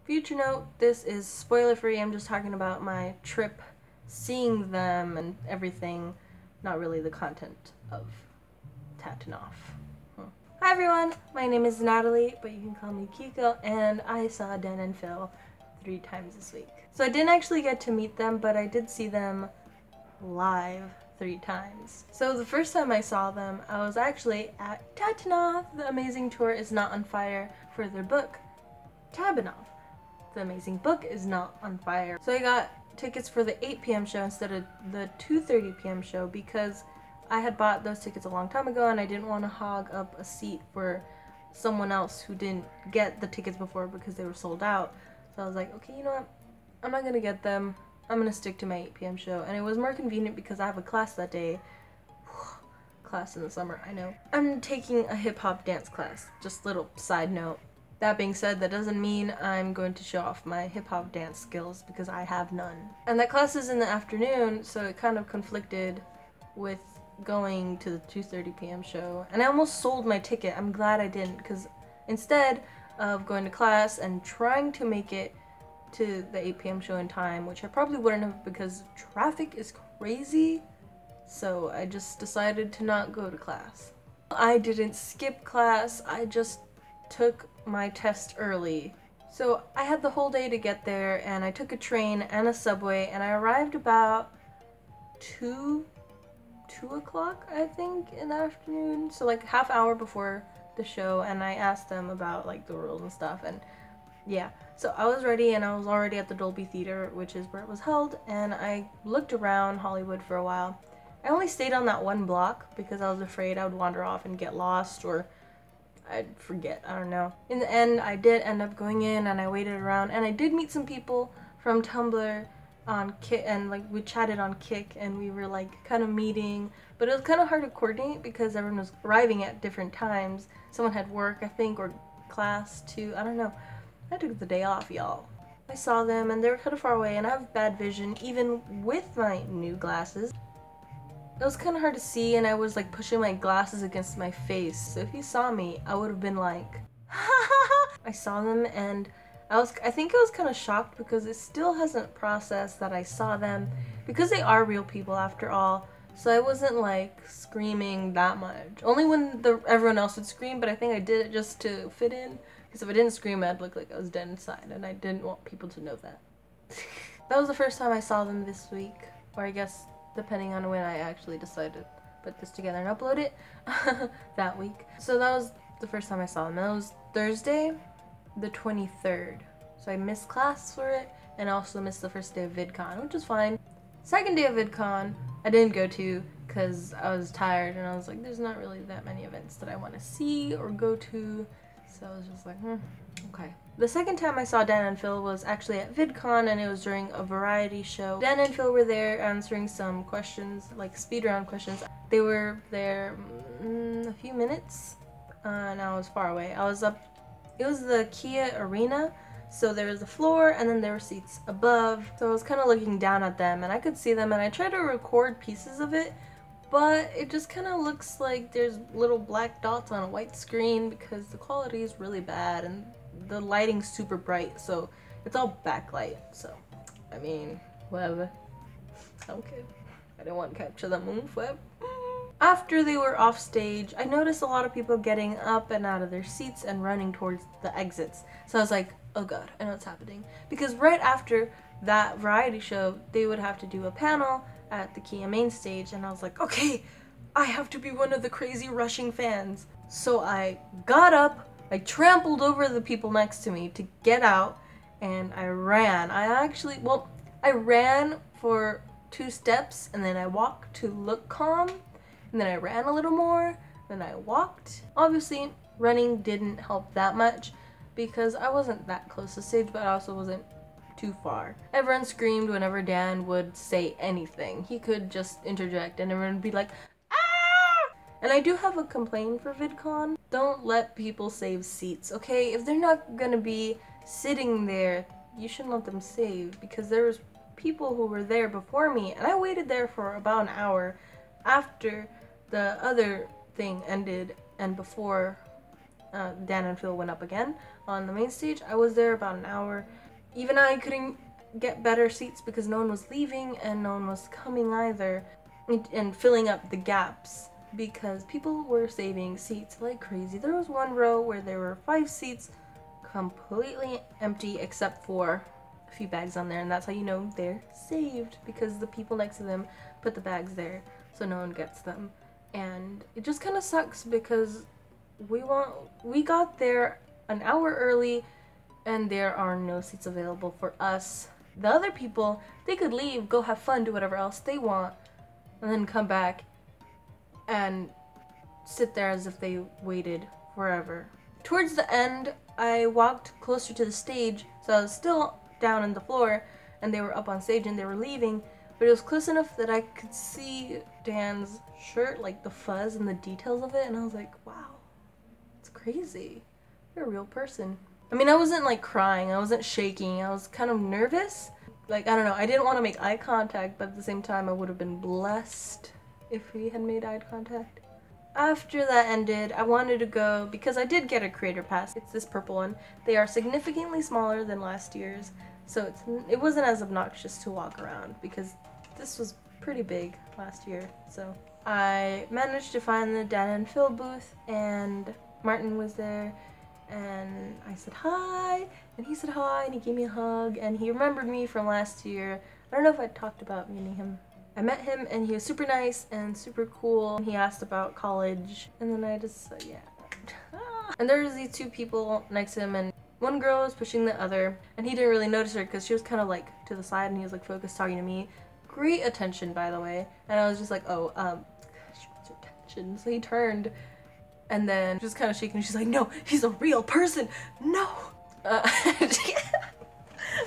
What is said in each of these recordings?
Future note, this is spoiler free. I'm just talking about my trip, seeing them and everything, not really the content of Tatanoff. Hi everyone, my name is Natalie, but you can call me Kiko, and I saw Dan and Phil 3 times this week. So I didn't actually get to meet them, but I did see them live 3 times. So the first time I saw them, I was actually at Tatanoff. The Amazing Tour is Not on Fire for their book, Tabanoff. The Amazing Book is Not on Fire. So I got tickets for the 8 p.m. show instead of the 2:30 p.m. show because I had bought those tickets a long time ago and I didn't want to hog up a seat for someone else who didn't get the tickets before because they were sold out. So I was like, okay, you know what? I'm not gonna get them. I'm gonna stick to my 8 p.m. show. And it was more convenient because I have a class that day. Class in the summer, I know. I'm taking a hip-hop dance class. Just little side note. That being said, that doesn't mean I'm going to show off my hip-hop dance skills because I have none. And that class is in the afternoon, so it kind of conflicted with going to the 2:30 p.m. show. And I almost sold my ticket. I'm glad I didn't, because instead of going to class and trying to make it to the 8 p.m. show in time, which I probably wouldn't have because traffic is crazy, so I just decided to not go to class. I didn't skip class, I just took my test early. So I had the whole day to get there, and I took a train and a subway, and I arrived about 2 o'clock, I think, in the afternoon. So like half hour before the show, and I asked them about like the rules and stuff, and yeah. So I was ready, and I was already at the Dolby Theater, which is where it was held, and I looked around Hollywood for a while. I only stayed on that one block because I was afraid I would wander off and get lost, or I'd forget, I don't know. In the end, I did end up going in, and I waited around, and I did meet some people from Tumblr on Kik, and like we chatted on Kik, and we were like kind of meeting, but it was kind of hard to coordinate because everyone was arriving at different times. Someone had work, I think, or class too, I don't know. I took the day off, y'all. I saw them, and they were kind of far away, and I have bad vision even with my new glasses. It was kind of hard to see, and I was like pushing my glasses against my face, so if you saw me, I would have been like, I saw them, and I think I was kind of shocked because it still hasn't processed that I saw them, because they are real people after all, so I wasn't like screaming that much. Only when everyone else would scream, but I think I did it just to fit in, because if I didn't scream, I'd look like I was dead inside, and I didn't want people to know that. That was the first time I saw them this week, or I guess depending on when I actually decided to put this together and upload it that week. So that was the first time I saw them. That was Thursday, the 23rd. So I missed class for it, and I also missed the first day of VidCon, which was fine. Second day of VidCon, I didn't go to because I was tired, and I was like, there's not really that many events that I want to see or go to, so I was just like, okay. The second time I saw Dan and Phil was actually at VidCon, and it was during a variety show. Dan and Phil were there answering some questions, like speedrun questions. They were there a few minutes, and I was far away. I was up, it was the Kia Arena, so there was a floor, and then there were seats above. So I was kind of looking down at them, and I could see them, and I tried to record pieces of it, but it just kind of looks like there's little black dots on a white screen because the quality is really bad, and the lighting's super bright, so it's all backlight. So I mean, whatever. Okay, I didn't want to capture that move. After they were off stage, I noticed a lot of people getting up and out of their seats and running towards the exits. So I was like, oh god, I know what's happening. Because right after that variety show, they would have to do a panel at the Kia main stage, and I was like, okay, I have to be one of the crazy rushing fans. So I got up, I trampled over the people next to me to get out, and I ran. I ran for 2 steps, and then I walked to look calm, and then I ran a little more, then I walked. Obviously, running didn't help that much because I wasn't that close to stage, but I also wasn't too far. Everyone screamed whenever Dan would say anything. He could just interject, and everyone would be like, and I do have a complaint for VidCon. Don't let people save seats, okay? If they're not gonna be sitting there, you shouldn't let them save, because there was people who were there before me, and I waited there for about an hour after the other thing ended and before Dan and Phil went up again on the main stage. I was there about an hour. Even I couldn't get better seats because no one was leaving and no one was coming either, and filling up the gaps because people were saving seats like crazy. There was one row where there were 5 seats completely empty except for a few bags on there, and that's how you know they're saved, because the people next to them put the bags there so no one gets them. And it just kind of sucks because we got there an hour early and there are no seats available for us. The other people, they could leave, go have fun, do whatever else they want, and then come back and sit there as if they waited forever. Towards the end, I walked closer to the stage, so I was still down on the floor and they were up on stage and they were leaving, but it was close enough that I could see Dan's shirt, like the fuzz and the details of it, and I was like, wow, it's crazy. You're a real person. I mean, I wasn't like crying, I wasn't shaking, I was kind of nervous. Like, I don't know, I didn't want to make eye contact, but at the same time I would have been blessed if we had made eye contact. After that ended, I wanted to go, because I did get a creator pass. It's this purple one. They are significantly smaller than last year's, so it wasn't as obnoxious to walk around, because this was pretty big last year. So I managed to find the Dan and Phil booth, and Martin was there, and I said hi, and he said hi, and he gave me a hug, and he remembered me from last year. I don't know if I talked about meeting him. I met him and he was super nice and super cool. He asked about college, and then I just said yeah. And there was these 2 people next to him, and one girl was pushing the other, and he didn't really notice her because she was kind of like to the side and he was like focused talking to me. Great attention, by the way. And I was just like, oh, she wants your attention. So he turned and then just kind of shaking. She's like, no, he's a real person. No.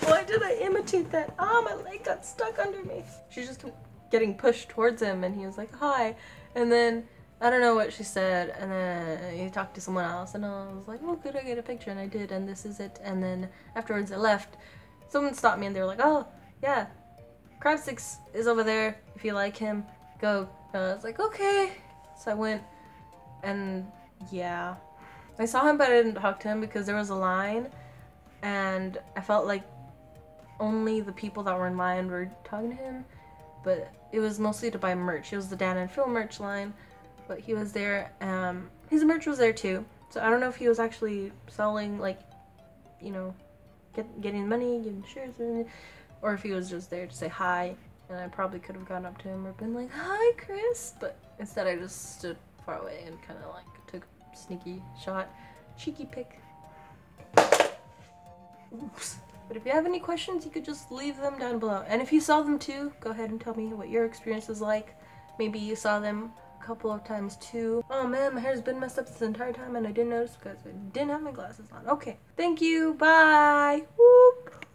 Why did I imitate that? Ah, my leg got stuck under me. She just kept getting pushed towards him, and he was like, hi. And then I don't know what she said, and then he talked to someone else, and I was like, oh, could I get a picture? And I did, and this is it. And then afterwards I left. Someone stopped me and they were like, oh yeah, Crabsticks is over there, if you like him, go. And I was like, okay. So I went, and yeah, I saw him, but I didn't talk to him because there was a line, and I felt like only the people that were in line were talking to him, but it was mostly to buy merch. It was the Dan and Phil merch line, but he was there. His merch was there too, so I don't know if he was actually selling, like, you know, getting money, getting shares, or if he was just there to say hi. And I probably could have gone up to him or been like, hi Chris, but instead I just stood far away and kind of like took a sneaky shot, cheeky pick. Oops. But if you have any questions, you could just leave them down below. And if you saw them too, go ahead and tell me what your experience was like. Maybe you saw them a couple of times too. Oh man, my hair's been messed up this entire time and I didn't notice because I didn't have my glasses on. Okay, thank you, bye! Whoop!